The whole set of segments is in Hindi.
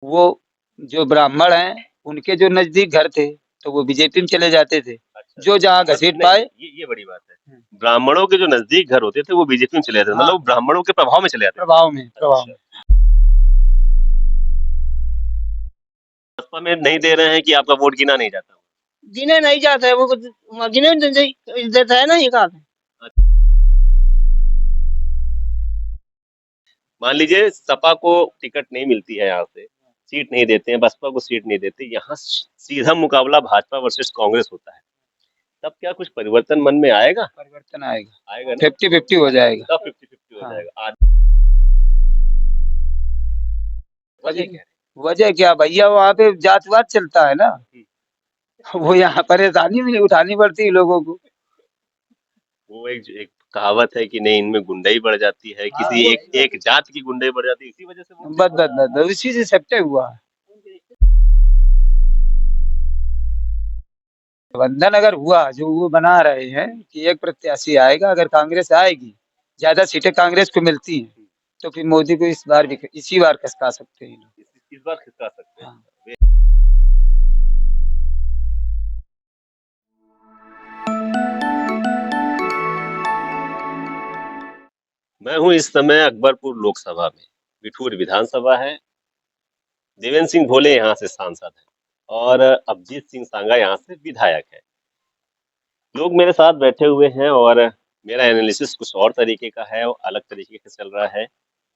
वो जो ब्राह्मण हैं, उनके जो नज़दीक घर थे, तो वो बीजेपी में चले जाते थे। अच्छा, जो जहाँ घसीट नहीं, पाए। ये बड़ी बात है। हुँ। ब्राह्मणों के जो नज़दीक घर होते थे वो बीजेपी में चले जाते थे, हाँ। मतलब वो ब्राह्मणों के प्रभाव में चले जाते थे। प्रभाव अच्छा, में। बसपा में नहीं दे रहे हैं कि आपका वोट गिना नहीं जाता? गिने नहीं जाते हैं, वो कुछ गिने देता है ना ये काम। मान लीजिए सपा को टिकट नहीं मिलती है, यहाँ से सीट नहीं देते हैं, बसपा को सीट नहीं देते, यहाँ सीधा मुकाबला भाजपा वर्सेस कांग्रेस होता है, तब क्या कुछ परिवर्तन मन में आएगा? परिवर्तन आएगा, आएगा ना? 50-50 हो जाएगा। तब 50-50 हो हाँ। जाएगा। वजह अभी क्या है? वजह क्या भैया, वहाँ पे जात-वात चलता है ना, हम्म, वो यहाँ परेशानी भी उठानी पड़ती है लोगों को। वो एक कहावत है कि नहीं, इनमें गुंडाई बढ़ जाती है, हाँ, किसी एक एक जात की गुंडाई बढ़ जाती है, इसी वजह से वो बस उसी से सट्टे हुआ है। गठबंधन अगर हुआ जो वो बना रहे हैं कि एक प्रत्याशी आएगा, अगर कांग्रेस आएगी, ज्यादा सीटें कांग्रेस को मिलती हैं, तो फिर मोदी को इस बार भी इसी बार खसका सकते हैं लोग। इस बार खिसका सकते हैं। हाँ। मैं हूँ इस समय अकबरपुर लोकसभा में, बिठूर विधानसभा है, देवेंद्र सिंह भोले यहाँ से सांसद है और अभिजीत सिंह सांगा यहाँ से विधायक है। लोग मेरे साथ बैठे हुए हैं और मेरा एनालिसिस कुछ और तरीके का है और अलग तरीके से चल रहा है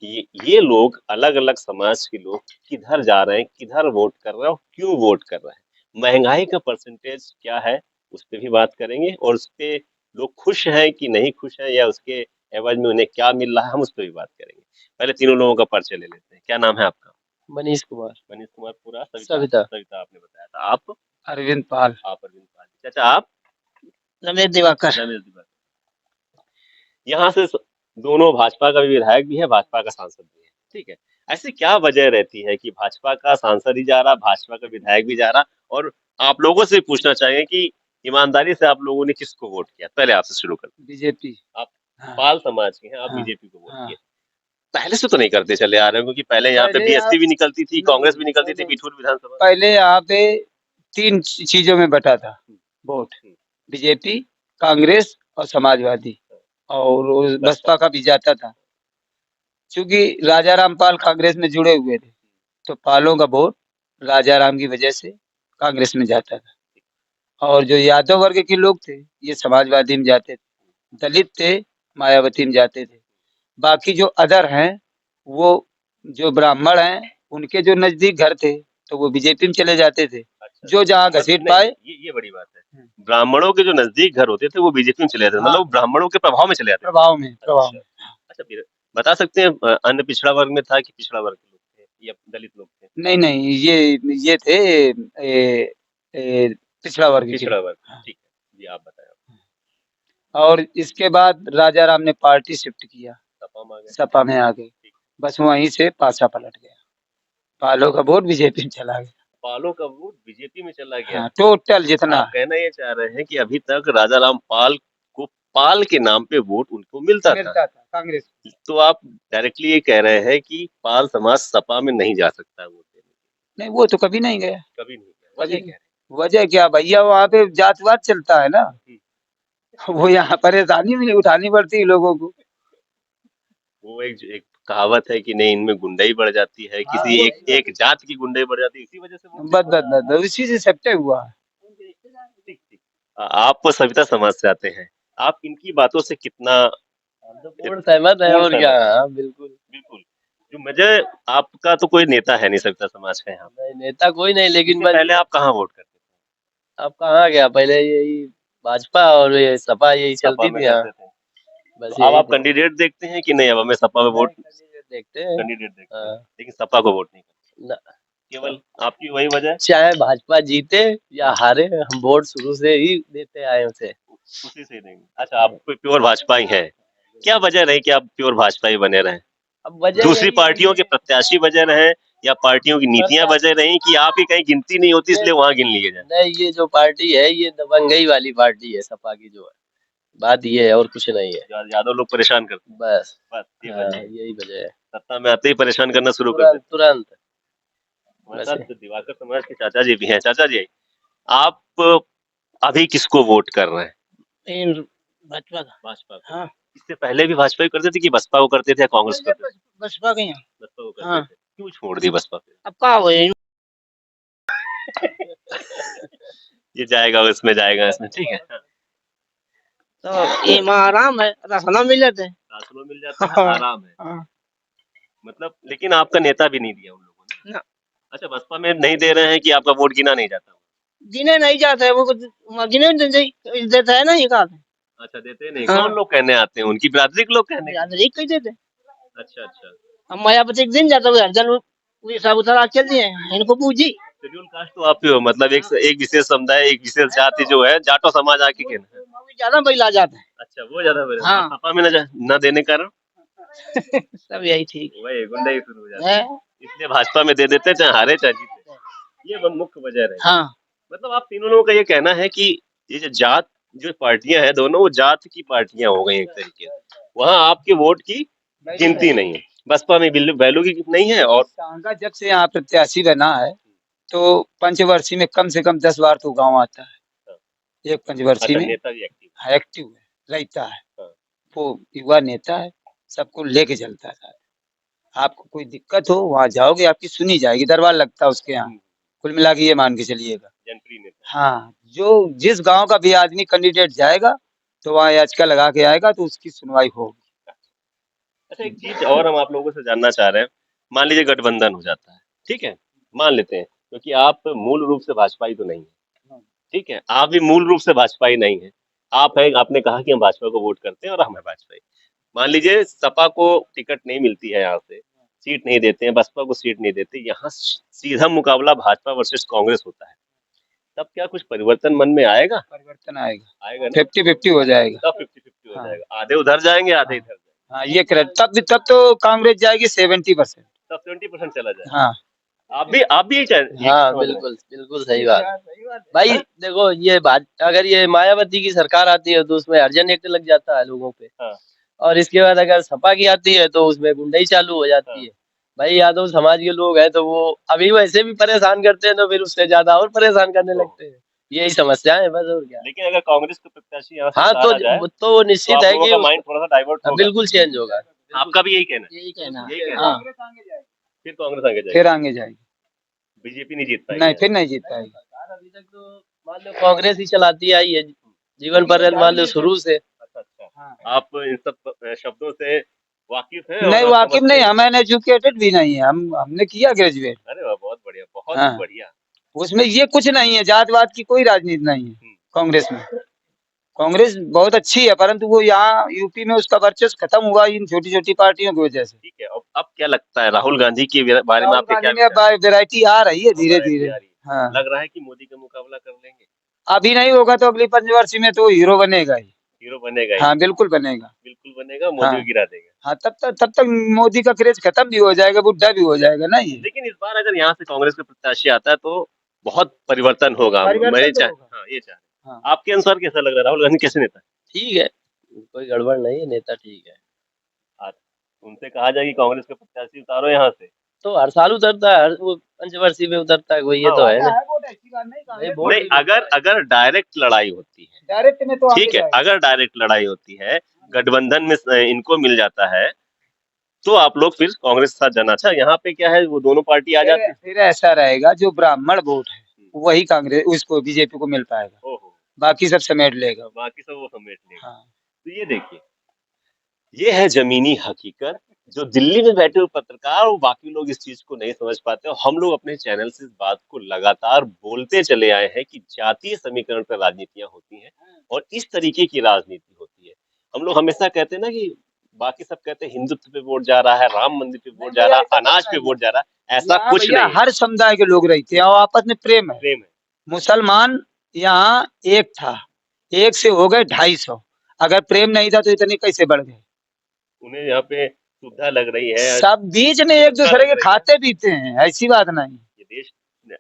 कि ये लोग अलग अलग समाज के लोग किधर जा रहे हैं, किधर वोट कर रहे हैं और क्यों वोट कर रहे हैं, महंगाई का परसेंटेज क्या है उस पर भी बात करेंगे और उस पे लोग खुश हैं कि नहीं खुश हैं या उसके एवज में उन्हें क्या मिल रहा है, हम उस पर भी बात करेंगे। पहले तीनों लोगों का परिचय ले लेते हैं। क्या नाम है आपका? मनीष कुमार। मनीष कुमार। पूरा? सविता। सविता आपने बताया था। आप? अरविंद पाल। आप अरविंद पाल। चाचा आप? रमेश दिवाकर। रमेश दिवाकर। यहाँ से दोनों भाजपा का भी विधायक भी है, भाजपा का सांसद भी है, ठीक है। ऐसी क्या वजह रहती है कि भाजपा का सांसद ही जा रहा, भाजपा का विधायक भी जा रहा, और आप लोगों से पूछना चाहेंगे कि ईमानदारी से आप लोगों ने किसको वोट किया? पहले आपसे शुरू करते बीजेपी। हैं। आप हाँ। पाल समाज के हैं, आप हाँ। बीजेपी को वोट हाँ। किए। पहले से तो नहीं करते चले आ रहे हैं, क्योंकि पहले यहाँ पे पहले आप बीएसपी भी निकलती थी, नहीं कांग्रेस भी नहीं निकलती थी पहले बिठूर विधानसभा। पहले यहाँ पे तीन चीजों में बटा था वोट। हम्म, बीजेपी, कांग्रेस और समाजवादी, और बसपा का भी जाता था। क्योंकि राजा रामपाल कांग्रेस में जुड़े हुए थे, तो पालों का वोट राजा राम की वजह से कांग्रेस में जाता था। और जो यादव वर्ग के लोग थे, ये समाजवादी में जाते थे। दलित थे, मायावती में जाते थे। बाकी जो अदर हैं, वो जो ब्राह्मण हैं, उनके जो नजदीक घर थे, तो वो बीजेपी में चले जाते थे। अच्छा, जो जहाँ घसीट नहीं, पाए। ये बड़ी बात है। ब्राह्मणों के जो नजदीक घर होते थे वो बीजेपी में चले जाते थे, हाँ। मतलब वो ब्राह्मणों के प्रभाव में चले जाते थे। प्रभाव अच्छा। में। अच्छा, फिर बता सकते हैं अन्य पिछड़ा वर्ग में था कि पिछड़ा वर्ग के लोग थे या दलित लोग थे? नहीं नहीं, ये थे पिछड़ा वर्ग के पिछड़ा लोग। वर्ग। हाँ। ठीक है जी, आप बताएं। और इसके बाद राजा राम ने पार्टी शिफ्ट किया, सपा में आ गए। सपा में आ गए। ठीक। बस वहीं से पासा पलट गया, पालो का वोट बीजेपी में चला गया। पालों का वोट बीजेपी में चला गया। हाँ, टोटल जितना। आप कहना ये चाह रहे हैं कि अभी तक राजा राम पाल को पाल के नाम पे वोट उनको मिलता था, कांग्रेस। तो आप डायरेक्टली ये कह रहे हैं कि पाल समाज सपा में नहीं जा सकता वोट देने? नहीं, वो तो कभी नहीं गया। कभी नहीं गया। वजह कभी क्या है? वजह क्या भैया, वहाँ पे जात-वात चलता है ना, हम्म, वो यहाँ परेशानी भी उठानी पड़ती है लोगों को। वो एक कहावत है कि नहीं, इनमें गुंडाई बढ़ जाती है, हाँ, किसी एक एक जात की गुंडाई बढ़ जाती है, इसी वजह से वो बस उसी से सट्टे हुआ है। ठीक ठीक। आप सविता समाज से आते हैं, आप इनकी बातों से कितना पूर्ण सहमत है, पूर्ण और क्या। सहमत है? हाँ, बिल्कुल। बिल्कुल। जो मजा, आपका तो कोई नेता है नहीं सविता समाज का यहाँ पे। नहीं, नेता कोई नहीं, लेकिन इससे बस पहले आप कहाँ वोट करते थे? अब कहाँ गया, पहले यही भाजपा और ये सपा यही सपा चलती में थी यहाँ। करते थे। बस तो अब यही आप थे। कैंडिडेट देखते हैं कि नहीं, अब हमें सपा में वोट? कैंडिडेट देखते हैं। कैंडिडेट देखते हैं, हाँ। लेकिन सपा को वोट नहीं करते? न- केवल आपकी वही वजह है? चाहे भाजपा जीते या हारे, हम वोट शुरू से ही देते आए उसे। उसी से नहीं। अच्छा, आप कोई प्योर भाजपा ही है? क्या वजह रही कि आप प्योर भाजपा ही बने रहे? अब वजह दूसरी यही है पार्टियों के कि प्रत्याशी वजह रहे या पार्टियों की नीतियां वजह रही कि आप ही कहीं गिनती नहीं होती इसलिए वहां गिन लिए जाए? नहीं, ये जो पार्टी है ये दबंगई वाली पार्टी है, सपा की जो है, बात ये है और कुछ नहीं है। यादव लोग परेशान करते हैं, बस। बस ये हाँ, वजह है। यही वजह है। सत्ता में आते ही परेशान करना शुरू कर देते तुरंत। वैसे साथ दिवाकर समाज के चाचा जी भी हैं। चाचा जी, आप अभी किसको वोट कर रहे हैं? इन भाजपा का। भाजपा को। हाँ इससे पहले भी भाजपा ही करते थे कि बसपा को करते थे या कांग्रेस पहले करते थे? बसपा के हैं। बसपा को करते हाँ थे। क्यों छोड़ दी बसपा फिर? अब का हो ये? ये जाएगा उसमें जाएगा इसमें, ठीक है। हाँ, तो ये वहाँ आराम है, राशन मिल जाते हैं। राशन में मिल जाता है, हाँ आराम है। हाँ मतलब लेकिन आपका नेता भी नहीं दिया उन लोगों ने। ना अच्छा, बसपा में नहीं दे रहे हैं कि आपका वोट गिना नहीं जाता? गिने नहीं जाते हैं, वो गिने नहीं देता है ना ये काम। अच्छा, देते नहीं। हाँ कौन लोग कहने आते हैं? उनकी बिरादरी के लोग कहने? याद नहीं कही देते। अच्छा अच्छा। हम मायावती के दिन जाता हूँ हर जन वो सब उतर चल दिए इनको पूछी। शेड्यूल कास्ट तो आप ही हो, मतलब एक विशेष समुदाय, एक विशेष जाति जो है, जाटो समाज आपके कहना है। ज्यादा महिला जाते हैं। अच्छा, वो ज्यादा बड़े। हाँ सपा में न देने का कारण सब यही ठीक वही गुंडाई शुरू हो जाती है। है, इसलिए भाजपा में दे देते हैं, चाहे हारे चाहे जीते। ये मुख्य वजह रही। हाँ मतलब आप तीनों लोगों का ये कहना है कि ये जो जात, जो पार्टियां हैं दोनों, वो जात की पार्टियां हो गई एक तरीके से। वहाँ आपके वोट की गिनती नहीं है, बसपा में वैल्यू की नहीं है। और सांगा जब से यहाँ प्रत्याशी बना है तो पंचवर्षीय में कम से कम 10 बार तो गांव आता है। एक पंचवर्षीय अच्छा, में नेता भी एक्टिव एक्टिव है, रहता है। हाँ। वो युवा नेता है, सबको लेके चलता है। आपको कोई दिक्कत हो वहाँ जाओगे, आपकी सुनी जाएगी, दरबार लगता है उसके यहाँ। कुल मिला के ये मान के चलिएगा। जनप्रिय नेता। हाँ, जो जिस गांव का भी आदमी कैंडिडेट जाएगा तो वहाँ याचिका लगा के आएगा तो उसकी सुनवाई होगी। अच्छा, एक चीज और हम आप लोगों से जानना चाह रहे हैं। मान लीजिए गठबंधन हो जाता है, ठीक है, मान लेते हैं, क्योंकि आप मूल रूप से भाजपाई तो नहीं है, ठीक है, आप भी मूल रूप से भाजपाई नहीं है। आप है, आपने कहा कि हम भाजपा को वोट करते हैं और हम है भाजपाई। मान लीजिए सपा को टिकट नहीं मिलती है, यहाँ से सीट नहीं देते हैं, बसपा को सीट नहीं देते, यहाँ सीधा मुकाबला भाजपा वर्सेस कांग्रेस होता है, तब क्या कुछ परिवर्तन मन में आएगा? परिवर्तन आएगा, आएगा ना? 50-50 हो जाएगा। तब 50-50 हो हाँ जाएगा, आधे उधर जाएंगे, आधे इधर जाएंगे। हाँ, ये करेक्ट। तब तो कांग्रेस जाएगी 70%। तब 70% चला जाएगा। हाँ आप भी यही हाँ समझ रहे हैं? बिल्कुल बिल्कुल सही बात भाई। देखो ये बात, अगर ये मायावती की सरकार आती है तो उसमें अर्जन एक्ट लग जाता है लोगों पे। हाँ। और इसके बाद अगर सपा की आती है तो उसमें गुंडाई चालू हो जाती हाँ। है। भाई यादव समाज के लोग हैं तो वो अभी वैसे भी परेशान करते हैं तो फिर उससे ज्यादा और परेशान करने लगते हैं। यही समस्या है बस, और क्या। लेकिन अगर कांग्रेस के प्रत्याशी यहाँ से हाँ बाहर आ जाए तो वो तो निश्चित आप है लोगों कि का माइंड थोड़ा सा डाइवर्ट होगा। बिल्कुल चेंज होगा। आपका भी यही कहना है? यही कहना यही है। कहना हाँ है। फिर कांग्रेस आगे फिर जाएगी, आगे जाएगी। बीजेपी नहीं जीत पाएगी नहीं, यहाँ। फिर नहीं जीत पाएगी। अभी तक तो मान लो कांग्रेस ही चलाती आई है जीवन पर्यंत, मान लो शुरू से। अच्छा अच्छा। हाँ। आप इन सब शब्दों से वाकिफ हैं नहीं, और वाकिफ समझते नहीं, हैं? हम एजुकेटेड भी नहीं है। हमने किया ग्रेजुएट। अरे वाह, बहुत बढ़िया, बहुत हाँ, बढ़िया। उसमें ये कुछ नहीं है, जातवाद की कोई राजनीति नहीं है कांग्रेस में। कांग्रेस बहुत अच्छी है, परंतु वो यहाँ यूपी में उसका वर्चस्व खत्म हुआ इन छोटी छोटी पार्टियों की वजह से। ठीक है, अब क्या लगता है राहुल गांधी के बारे में राहुल आपके क्या गांधी में विचार वैरायटी आ रही है धीरे हैं? धीरे। आ रही है। हाँ, लग रहा है कि मोदी का मुकाबला कर लेंगे? अभी नहीं होगा तो अगली पंचवर्षीय में तो हीरो बनेगा ही। हीरो बनेगा ही। हाँ, बिल्कुल बनेगा। बिल्कुल बनेगा, मोदी हाँ को गिरा देगा। हाँ, तब तक मोदी का क्रेज खत्म भी हो जाएगा, बुढ़ा भी हो जाएगा ना ये। लेकिन इस बार अगर यहाँ से कांग्रेस का प्रत्याशी आता है तो बहुत परिवर्तन होगा। परिवर्तन तो होगा। हाँ, ये चाह हाँ। आपके अनुसार कैसा लग रहा है? राहुल गांधी कैसे नेता है? ठीक है, कोई गड़बड़ नहीं है, नेता ठीक है। आज उनसे कहा जाए कि कांग्रेस के प्रत्याशी उतारो यहाँ से, तो हर साल उतरता है, वो पंचवर्षीय में उतरता है कोई, ये हाँ, तो है ना। नहीं, अगर डायरेक्ट लड़ाई होती है, डायरेक्ट में तो ठीक है, अगर डायरेक्ट लड़ाई होती है, गठबंधन में इनको मिल जाता है, तो आप लोग फिर कांग्रेस के साथ जाना। अच्छा, यहाँ पे क्या है, वो दोनों पार्टी आ जाती है। फिर ऐसा रहेगा, जो ब्राह्मण वोट है वही कांग्रेस उसको बीजेपी को मिल पाएगा, ओहो, बाकी सब समेट लेगा। बाकी सब वो समेट लेगा। हाँ। तो ये देखिए, ये है जमीनी हकीकत, जो दिल्ली में बैठे हुए पत्रकार और बाकी लोग इस चीज को नहीं समझ पाते। और हम लोग अपने चैनल से इस बात को लगातार बोलते चले आए हैं कि जातीय समीकरण पर राजनीतियां होती हैं और इस तरीके की राजनीति होती है। हम लोग हमेशा कहते हैं ना कि बाकी सब कहते हैं हिंदुत्व पे वोट जा रहा है, राम मंदिर पे वोट जा रहा है, अनाज पे वोट जा रहा है, ऐसा कुछ नहीं है। हर समुदाय के लोग रहते हैं और आपस में प्रेम है। प्रेम है। मुसलमान यहाँ एक था, एक से हो गए 250। अगर प्रेम नहीं था तो इतने कैसे बढ़ गए? उन्हें यहाँ पे सुविधा लग रही है, सब बीच में एक दूसरे के खाते पीते हैं, ऐसी बात नहीं। ये देश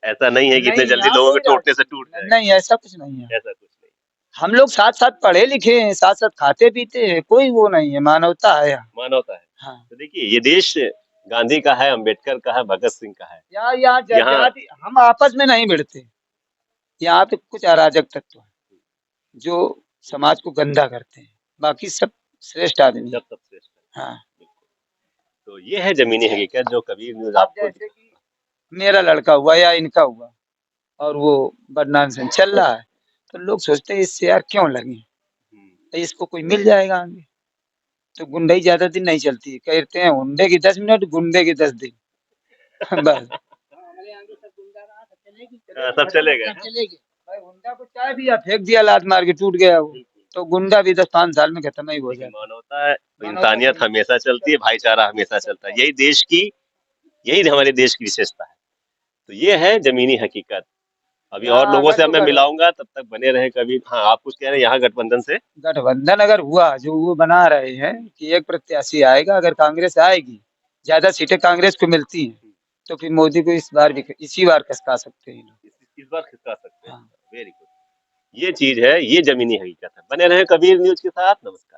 ऐसा नहीं है कि इतने नहीं, जल्दी यहाँ लोगों के कोई टूटने से टूट जाएगा। नहीं, ऐसा कुछ नहीं है। ऐसा कुछ नहीं। हम लोग साथ साथ पढ़े लिखे हैं, साथ साथ खाते पीते हैं, कोई वो नहीं है, मानवता है यहाँ। मानवता है। हाँ। तो देखिए, ये देश गांधी का है, अंबेडकर का है, भगत सिंह का है। यहाँ यहाँ जाति हम आपस में नहीं भिड़ते। यहाँ पे कुछ अराजक तत्व हैं जो समाज को गंदा करते हैं, बाकी सब श्रेष्ठ आदमी हैं। सब श्रेष्ठ है। हाँ, तो ये है जमीनी हकीकत जो कबीर न्यूज अब आपको जैसे कि मेरा लड़का हुआ या इनका हुआ और वो बदनाम चल रहा है, तो लोग सोचते हैं इससे यार क्यों लगे, तो इसको कोई मिल जाएगा आगे। तो गुंडई ज्यादा दिन नहीं चलती, कहते हैं हुंडे की 10 मिनट, गुंडे की 10 दिन। बस सब चलेगा। भाई हुंडा को चाय दिया, फेंक दिया, लात मार के टूट गया वो, तो गुंडा भी 10-5 साल में खत्म ही हो लेकिन जाता। मानवता, इंसानियत हमेशा चलती है, भाईचारा हमेशा चलता है। यही हमारे देश की विशेषता है। तो ये है जमीनी हकीकत। अभी और यहाँ लोगों से अगर अब तो मैं मिलाऊंगा, तब तक बने रहे कभी। हाँ, आप कुछ कह रहे हैं, यहाँ गठबंधन से गठबंधन अगर हुआ जो वो बना रहे हैं कि एक प्रत्याशी आएगा, अगर कांग्रेस आएगी, ज्यादा सीटें कांग्रेस को मिलती हैं, तो फिर मोदी को इसी बार कसका सकते हैं लोग। इस बार खिसका सकते हैं। हाँ। Very good. ये चीज है, ये जमीनी हकीकत है। बने रहे कबीर न्यूज के साथ। नमस्कार।